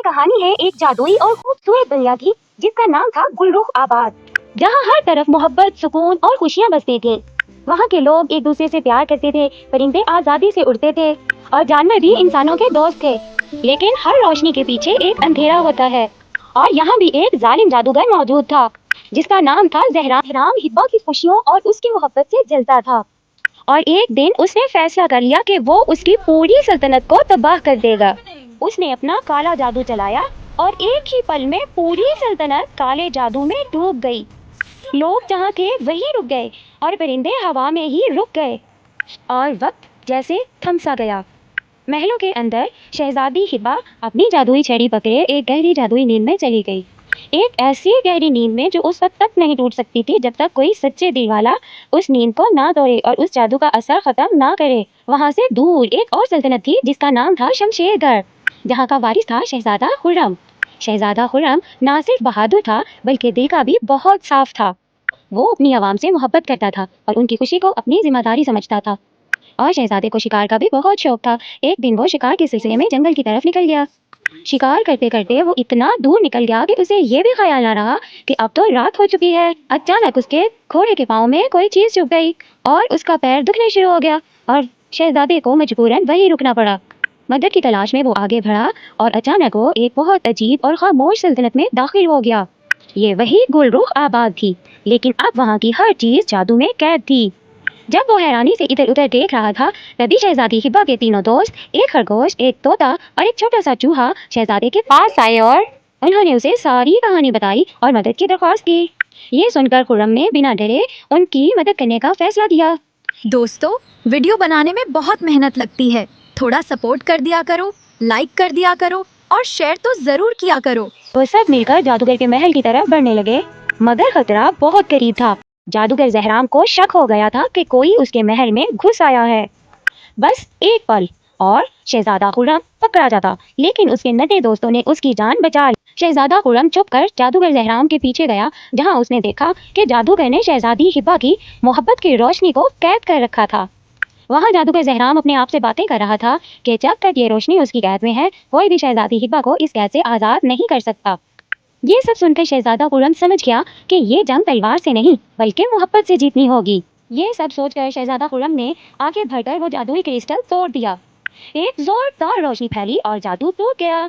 یہ کہانی ہے ایک جادوئی اور خوبصورت دنیا کی جس کا نام تھا گلرخ آباد، جہاں ہر طرف محبت، سکون اور خوشیاں بستی تھیں۔ وہاں کے لوگ ایک دوسرے سے پیار کرتے تھے، پرندے آزادی سے اڑتے تھے اور جانور بھی انسانوں کے دوست تھے۔ لیکن ہر روشنی کے پیچھے ایک اندھیرا ہوتا ہے، اور یہاں بھی ایک ظالم جادوگر موجود تھا جس کا نام تھا زہرام۔ زہرام ہبا کی خوشیوں اور اس کی محبت سے جلتا تھا، اور ایک دن اس نے فیصلہ کر لیا کہ وہ اس کی پوری سلطنت کو تباہ کر دے گا۔ اس نے اپنا کالا جادو چلایا اور ایک ہی پل میں پوری سلطنت کالے جادو میں ڈوب گئی۔ لوگ جہاں تھے وہیں رک گئے اور پرندے ہوا میں ہی رک گئے، اور وقت جیسے تھم سا گیا۔ محلوں کے اندر شہزادی ہبا اپنی جادوئی چھڑی پکڑے ایک گہری جادوئی نیند میں چلی گئی، ایک ایسی گہری نیند میں جو اس وقت تک نہیں ٹوٹ سکتی تھی جب تک کوئی سچے دل والا اس نیند کو نہ توڑے اور اس جادو کا اثر ختم نہ کرے۔ وہاں سے دور ایک اور سلطنت تھی جس کا نام تھا شمشیر گڑھ، جہاں کا وارث تھا شہزادہ خرم۔ شہزادہ خرم نہ صرف بہادر تھا بلکہ دل کا بھی بہت صاف تھا۔ وہ اپنی عوام سے محبت کرتا تھا اور ان کی خوشی کو اپنی ذمہ داری سمجھتا تھا، اور شہزادے کو شکار کا بھی بہت شوق تھا۔ ایک دن وہ شکار کے سلسلے میں جنگل کی طرف نکل گیا۔ شکار کرتے کرتے وہ اتنا دور نکل گیا کہ اسے یہ بھی خیال نہ رہا کہ اب تو رات ہو چکی ہے۔ اچانک اس کے گھوڑے کے پاؤں میں کوئی چیز چبھ گئی اور اس کا پیر دکھنے شروع ہو گیا، اور شہزادے کو مجبوراً وہیں رکنا پڑا۔ مدد کی تلاش میں وہ آگے بڑھا اور اچانک وہ ایک بہت عجیب اور خاموش سلطنت میں داخل ہو گیا۔ یہ وہی گلرخ آباد تھی، لیکن اب وہاں کی ہر چیز جادو میں قید تھی۔ جب وہ حیرانی سے ادھر ادھر دیکھ رہا تھا، تبھی شہزادی ہبا کے تینوں دوست، ایک خرگوش، ایک طوطا اور ایک چھوٹا سا چوہا، شہزادے کے پاس آئے اور انہوں نے اسے ساری کہانی بتائی اور مدد کی درخواست کی۔ یہ سن کر خرم نے بنا ڈرے ان کی مدد کرنے کا فیصلہ کیا۔ دوستو، ویڈیو بنانے میں بہت محنت لگتی ہے، تھوڑا سپورٹ کر دیا کرو، لائک کر دیا کرو اور شیئر تو ضرور کیا کرو۔ وہ سب مل کر جادوگر کے محل کی طرف بڑھنے لگے، مگر خطرہ بہت قریب تھا۔ جادوگر زہرام کو شک ہو گیا تھا کہ کوئی اس کے محل میں گھس آیا ہے۔ بس ایک پل اور شہزادہ خرم پکڑا جاتا، لیکن اس کے ننھے دوستوں نے اس کی جان بچا لی۔ شہزادہ خرم چھپ کر جادوگر زہرام کے پیچھے گیا، جہاں اس نے دیکھا کہ جادوگر نے شہزادی ہبا کی محبت کی روشنی کو قید کر رکھا تھا۔ وہاں جادوگر زہرام اپنے آپ سے باتیں کر رہا تھا کہ جب تک یہ روشنی اس کی قید میں ہے، کوئی بھی شہزادی ہبا کو اس قید سے آزاد نہیں کر سکتا۔ یہ سب سن کر شہزادہ خرم سمجھ گیا کہ یہ جنگ تلوار سے نہیں بلکہ محبت سے جیتنی ہوگی۔ یہ سب سوچ کر شہزادہ خرم نے آگے بڑھ کر وہ جادوئی کرسٹل توڑ دیا۔ ایک زوردار روشنی پھیلی اور جادو ٹوٹ گیا۔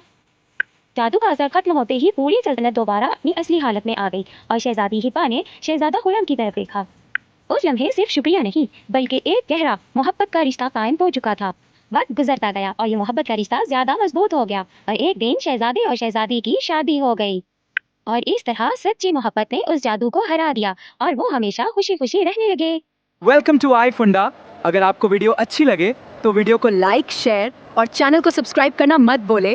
جادو کا اثر ختم ہوتے ہی پوری سلطنت دوبارہ اپنی اصلی حالت میں آ گئی، اور شہزادی ہبا نے شہزادہ خرم کی طرف دیکھا۔ اس لمحے صرف شکریہ نہیں بلکہ ایک گہرا محبت کا رشتہ قائم ہو چکا تھا۔ وقت گزرتا گیا اور یہ محبت کا رشتہ زیادہ مضبوط ہو گیا، اور ایک دن شہزادے اور شہزادی کی شادی ہو گئی، اور اس طرح سچی محبت نے اس جادو کو ہرا دیا اور وہ ہمیشہ خوشی خوشی رہنے لگے۔ ویلکم ٹو آئی فنڈا۔ اگر آپ کو ویڈیو اچھی لگے تو ویڈیو کو لائک، شیئر اور چینل کو سبسکرائب کرنا مت بھولے۔